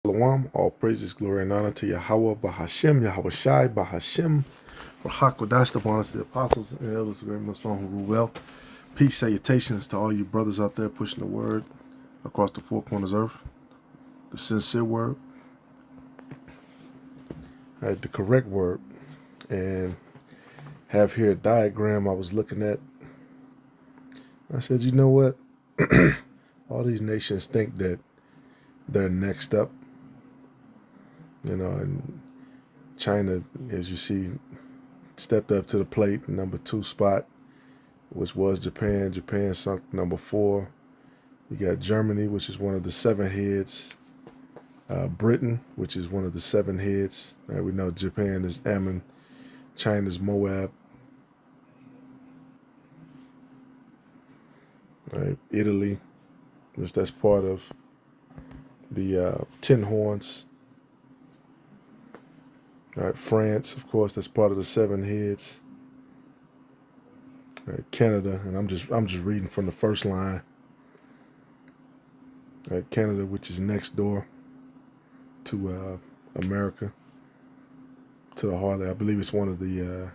Shalom, all praises, glory, and honor to Yahweh, Bahashem, Yahweh Shai, Bahashem, Rahakodash, the honors to the apostles and elders, the great Muslim who rule well. Peace, salutations to all you brothers out there pushing the word across the four corners of earth, the sincere word, the correct word, and have here a diagram I was looking at. I said, you know what? All these nations think that they're next up, and China, as you see, stepped up to the plate, number 2 spot, which was Japan. Japan sunk number 4. You got Germany, which is one of the 7 heads. Britain, which is one of the 7 heads. We know Japan is Ammon, China's Moab. Italy, which that's part of the 10 horns. France, of course, that's part of the 7 heads. Canada, and I'm just reading from the first line. Canada, which is next door to America, to the Harley. I believe it's one of the.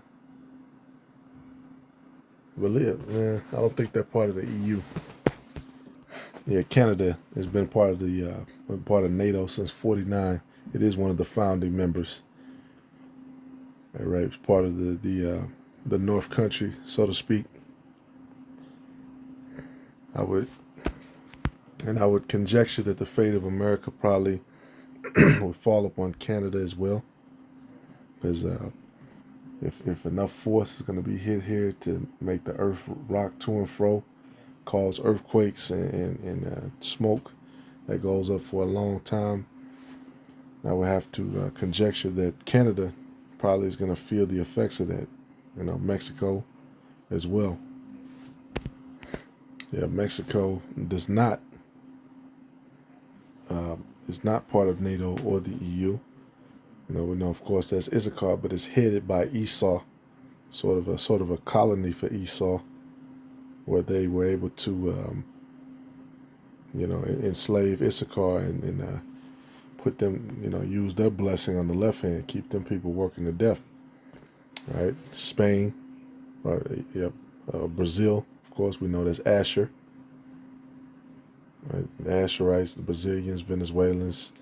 I don't think they're part of the EU. Yeah, Canada has been part of NATO since '49. It is one of the founding members. It's part of the North Country, so to speak. I would conjecture that the fate of America probably would fall upon Canada as well, because if enough force is going to be hit here to make the earth rock to and fro, cause earthquakes and smoke that goes up for a long time, I would have to conjecture that Canada probably is going to feel the effects of that. Mexico as well. Yeah, Mexico does not is not part of NATO or the EU. We know, of course, that's Issachar, but it's headed by Esau, sort of a colony for Esau, where they were able to, enslave Issachar and put them, use their blessing on the left hand, keep them people working to death. Right? Spain, Brazil, of course, we know that's Asher. Right? The Asherites, the Brazilians, Venezuelans,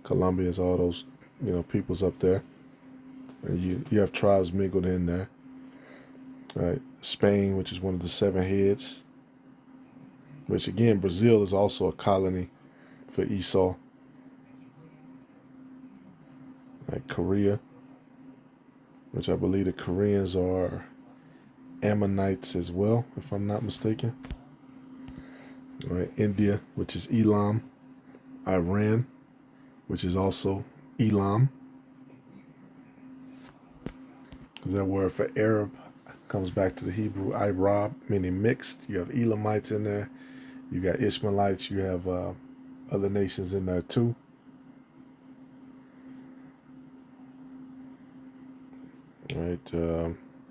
Colombians, all those, peoples up there. And you have tribes mingled in there. Right? Spain, which is one of the 7 heads, which again, Brazil is also a colony for Esau. Korea, which I believe the Koreans are Ammonites as well, if I'm not mistaken. India, which is Elam. Iran, which is also Elam. Because that word for Arab comes back to the Hebrew Irab, meaning mixed. You have Elamites in there. You got Ishmaelites. You have other nations in there too.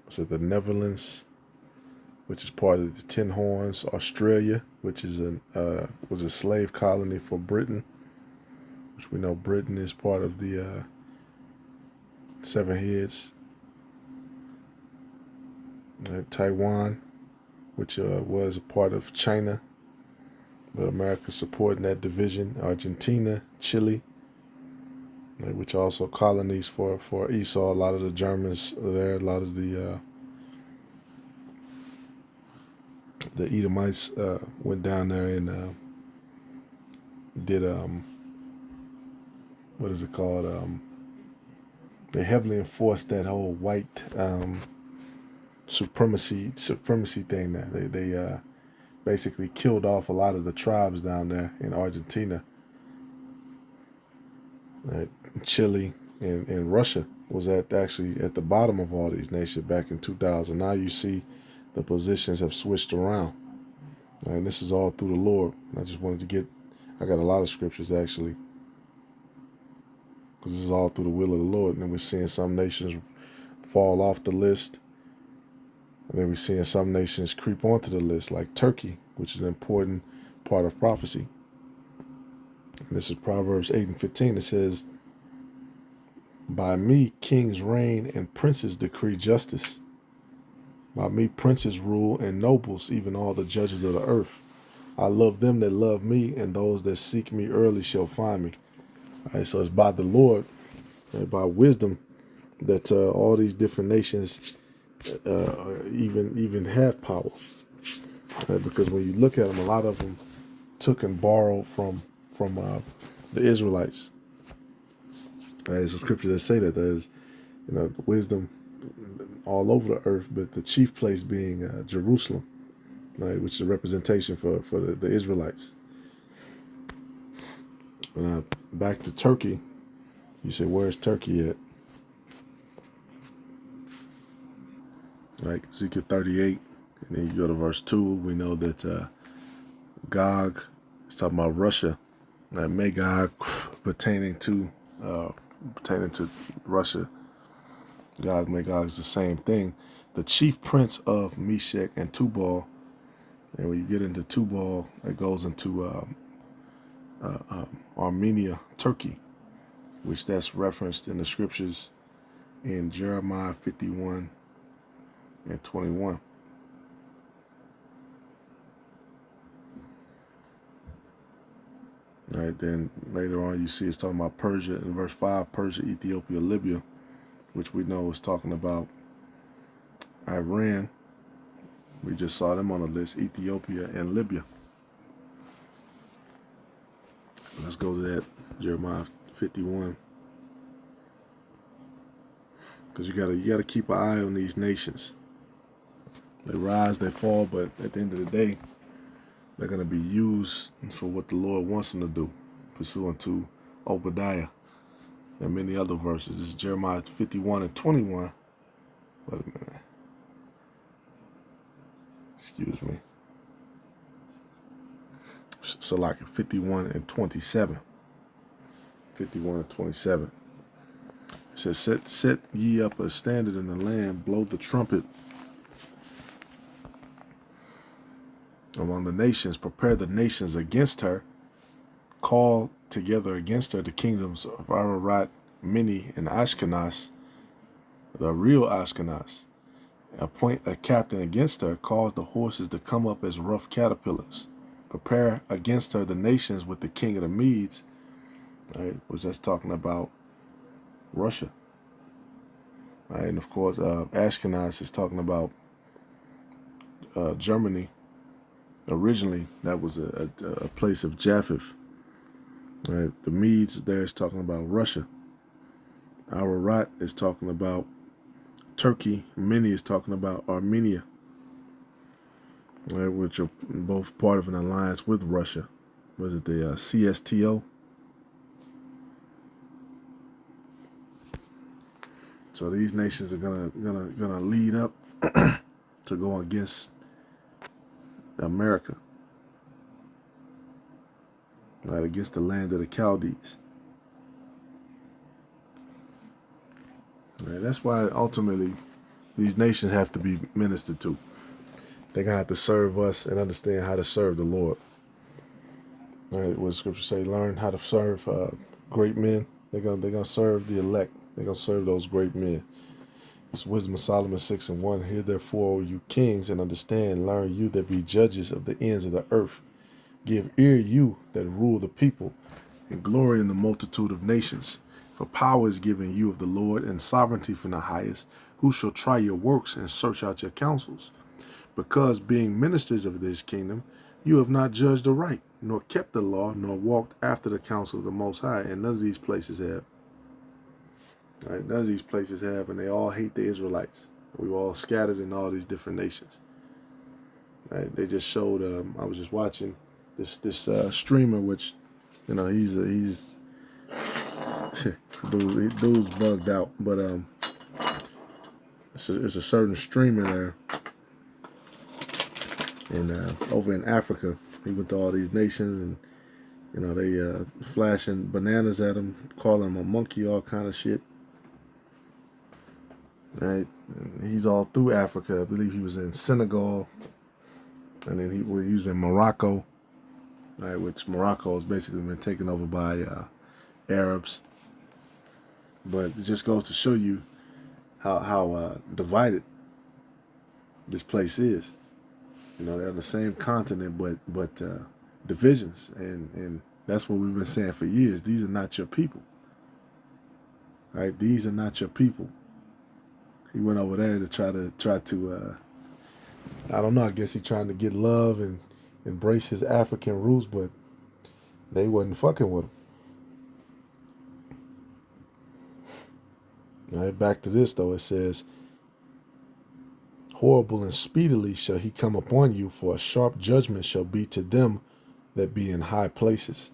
So the Netherlands, which is part of the 10 Horns. Australia, which is was a slave colony for Britain, which we know Britain is part of the 7 heads. Taiwan, which was a part of China, but America supporting that division. Argentina, Chile, which are also colonies for Esau. A lot of the Germans are there. A lot of the Edomites went down there and did what is it called? They heavily enforced that whole white supremacy thing there. They basically killed off a lot of the tribes down there in Argentina. Chile and Russia was actually at the bottom of all these nations back in 2000. Now you see the positions have switched around. And this is all through the Lord. I just wanted to I got a lot of scriptures actually, because this is all through the will of the Lord. And then we're seeing some nations fall off the list. And then we're seeing some nations creep onto the list, like Turkey, which is an important part of prophecy. And this is Proverbs 8:15. It says, by me kings reign and princes decree justice. By me princes rule and nobles, even all the judges of the earth. I love them that love me, and those that seek me early shall find me. All right, so it's by the Lord, and by wisdom, that all these different nations even have power. Right? Because when you look at them, a lot of them took and borrowed from the Israelites. There's a scripture that say that there's wisdom all over the earth, but the chief place being Jerusalem, right, which is a representation for the Israelites. Back to Turkey, you say, where's Turkey at? Like Ezekiel 38, and then you go to verse 2, we know that Gog is talking about Russia, Magog pertaining to Russia. Gog, Magog is the same thing. The chief prince of Meshech and Tubal, and when you get into Tubal, it goes into Armenia, Turkey, which that's referenced in the scriptures in Jeremiah 51 and 21. All right, then later on you see it's talking about Persia in verse 5, Persia, Ethiopia, Libya, which we know is talking about Iran. We just saw them on the list, Ethiopia and Libya. Let's go to that, Jeremiah 51. Because you gotta keep an eye on these nations. They rise, they fall, but at the end of the day, they're going to be used for what the Lord wants them to do, pursuant to Obadiah and many other verses. This is Jeremiah 51 and 21. Wait a minute. Excuse me. So like 51 and 27. 51 and 27. It says, set ye up a standard in the land, blow the trumpet among the nations, prepare the nations against her, call together against her the kingdoms of Ararat, Mini, and Ashkenaz, the real Ashkenaz. Appoint a captain against her, cause the horses to come up as rough caterpillars. Prepare against her the nations with the king of the Medes, right, which that's talking about Russia. Right, and of course, Ashkenaz is talking about Germany. Originally, that was a place of Japheth. Right? The Medes there is talking about Russia. Ararat is talking about Turkey. Many is talking about Armenia, right, which are both part of an alliance with Russia. Was it the CSTO? So these nations are gonna lead up to go against America, right, against the land of the Chaldees. Right, that's why ultimately these nations have to be ministered to. They're gonna have to serve us and understand how to serve the Lord. Right, what Scripture say, learn how to serve great men. They're gonna serve the elect. They're gonna serve those great men. It's Wisdom of Solomon 6 and 1. Hear therefore, you kings, and understand, learn you that be judges of the ends of the earth. Give ear, you that rule the people, and glory in the multitude of nations. For power is given you of the Lord, and sovereignty from the highest, who shall try your works and search out your counsels. Because being ministers of this kingdom, you have not judged aright, nor kept the law, nor walked after the counsel of the Most High, and none of these places have. Right? None of these places have, and they all hate the Israelites. We were all scattered in all these different nations. Right? They just showed. I was just watching this streamer, which, he's dude's bugged out, but it's a certain streamer there, and over in Africa, he went to all these nations, and they flashing bananas at him, calling him a monkey, all kind of shit. Right, and he's all through Africa. I believe he was in Senegal, and then he was in Morocco. right? Which Morocco has basically been taken over by Arabs. But it just goes to show you how divided this place is. You know, they're on the same continent, but divisions, and that's what we've been saying for years. These are not your people, right? These are not your people. He went over there to try to I don't know. I guess he's trying to get love and embrace his African roots, but they wasn't fucking with him. All right, back to this though. It says, "Horrible and speedily shall he come upon you, for a sharp judgment shall be to them that be in high places."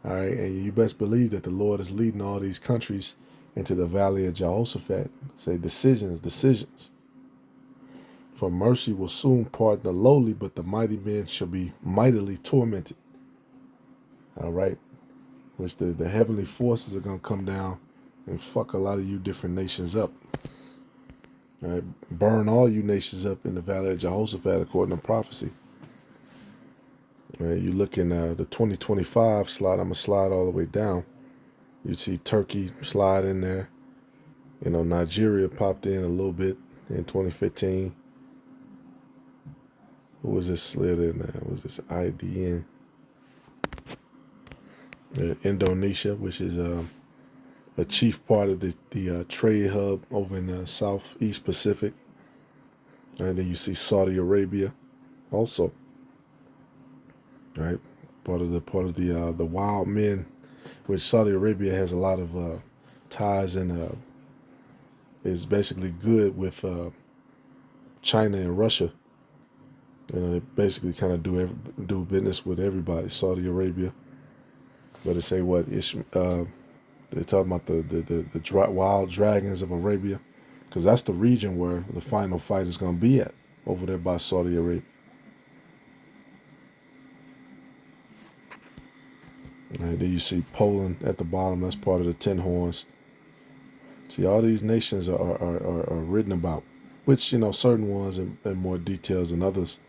All right, and you best believe that the Lord is leading all these countries into the valley of Jehoshaphat. Say decisions, decisions. For mercy will soon pardon the lowly, but the mighty men shall be mightily tormented. All right, which the heavenly forces are going to come down and fuck a lot of you different nations up. All right, burn all you nations up in the valley of Jehoshaphat according to prophecy. All right, you look in the 2025 slide, I'm going to slide all the way down. You see Turkey slide in there. You know, Nigeria popped in a little bit in 2015. Who was this slid in there? Was this IDN? Indonesia, which is a chief part of the trade hub over in the Southeast Pacific. And then you see Saudi Arabia also. Right? Part of the wild men, which Saudi Arabia has a lot of ties and is basically good with China and Russia. You know, they basically kind of do business with everybody, Saudi Arabia. But they say what they're talking about the wild dragons of Arabia, because that's the region where the final fight is going to be at, over there by Saudi Arabia. And then you see Poland at the bottom. That's part of the Ten Horns. See, all these nations are written about, which, you know, certain ones in more details than others,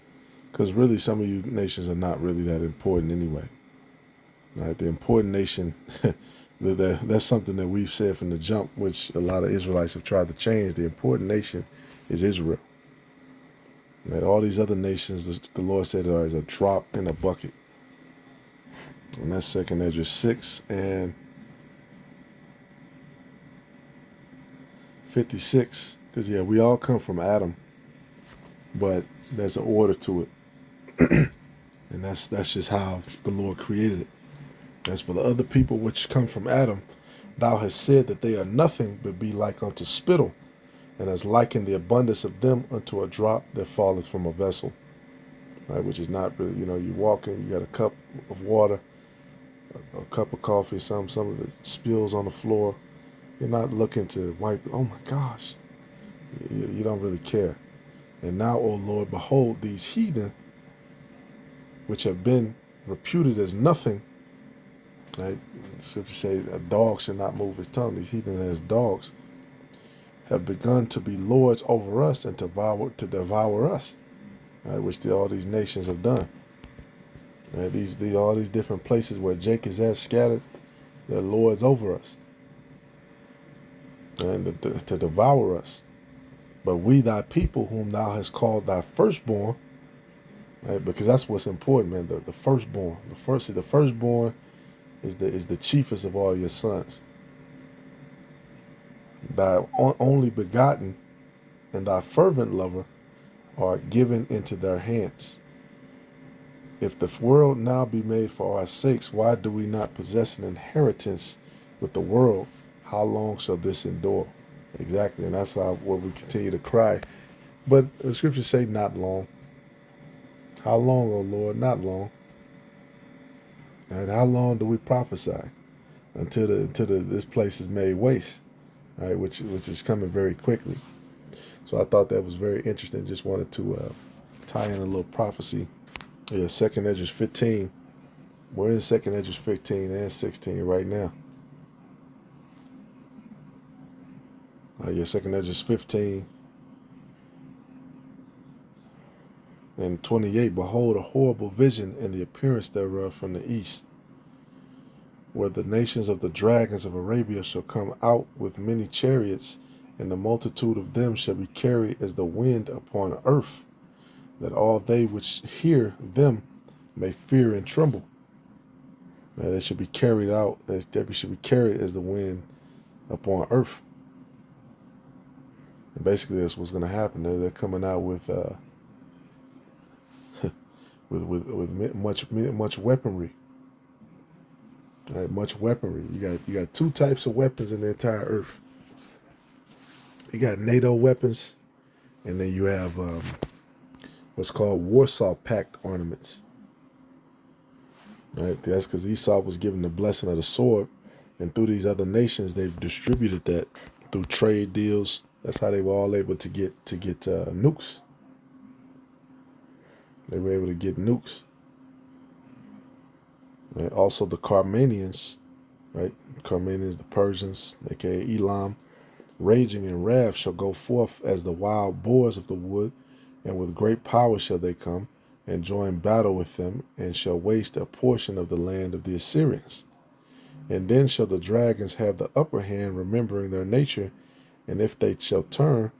because really some of you nations are not really that important anyway. Right? The important nation, that's something that we've said from the jump, which a lot of Israelites have tried to change. The important nation is Israel. Right? All these other nations, the Lord said, are as a drop in a bucket. And that's 2 Ezra 6 and 56. Because, yeah, we all come from Adam, but there's an order to it. And that's just how the Lord created it. As for the other people which come from Adam, thou hast said that they are nothing but be like unto spittle, and hast likened the abundance of them unto a drop that falleth from a vessel. Right, which is not really, you know, you walk in, you got a cup of water, a cup of coffee, some of it spills on the floor. You're not looking to wipe, oh my gosh. You don't really care. And now, O Lord, behold, these heathen, which have been reputed as nothing, right? Scripture say a dog should not move his tongue. These heathen as dogs have begun to be lords over us and to devour us, right? Which all these nations have done. Right? All these different places where Jacob is at scattered, they're lords over us and to devour us. But we, thy people, whom thou hast called thy firstborn, right? Because that's what's important, man. The firstborn, the firstborn is the chiefest of all your sons. Thy only begotten and thy fervent lover are given into their hands. If the world now be made for our sakes, why do we not possess an inheritance with the world? How long shall this endure? Exactly, and that's what we continue to cry. But the scriptures say not long. How long, O Lord? Not long. And how long do we prophesy? Until this place is made waste, right? Which is coming very quickly. So I thought that was very interesting. Just wanted to tie in a little prophecy. Yeah, 2 Ezra 15. We're in 2 Ezra 15 and 16 right now. Yeah, 2 Ezra 15. And 28, behold, a horrible vision in the appearance thereof from the east, where the nations of the dragons of Arabia shall come out with many chariots, and the multitude of them shall be carried as the wind upon earth, that all they which hear them may fear and tremble. Now they should be carried out, they should be carried as the wind upon earth. And basically, that's what's going to happen. They're coming out with much weaponry. All right, much weaponry. You got two types of weapons in the entire earth. You got NATO weapons, and then you have what's called Warsaw Pact ornaments. Right, that's because Esau was given the blessing of the sword, and through these other nations, they've distributed that through trade deals. That's how they were all able to get nukes. They were able to get nukes. Right? Also, the Carmanians, right? Carmanians, the Persians, aka Elam, raging in wrath, shall go forth as the wild boars of the wood, and with great power shall they come, and join battle with them, and shall waste a portion of the land of the Assyrians. And then shall the dragons have the upper hand, remembering their nature, and if they shall turn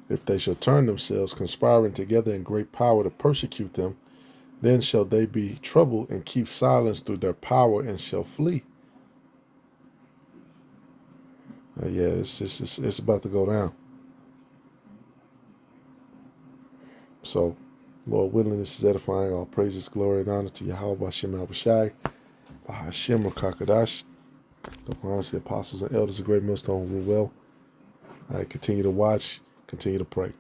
themselves, conspiring together in great power to persecute them, then shall they be troubled and keep silence through their power, and shall flee. Yeah, it's about to go down. So, Lord willing, this is edifying. All praises, glory, and honor to Yahweh, Bashem Abishai, Bahashem Rakakadash, the honestly apostles and elders of Great Millstone rule well. I continue to watch, continue to pray.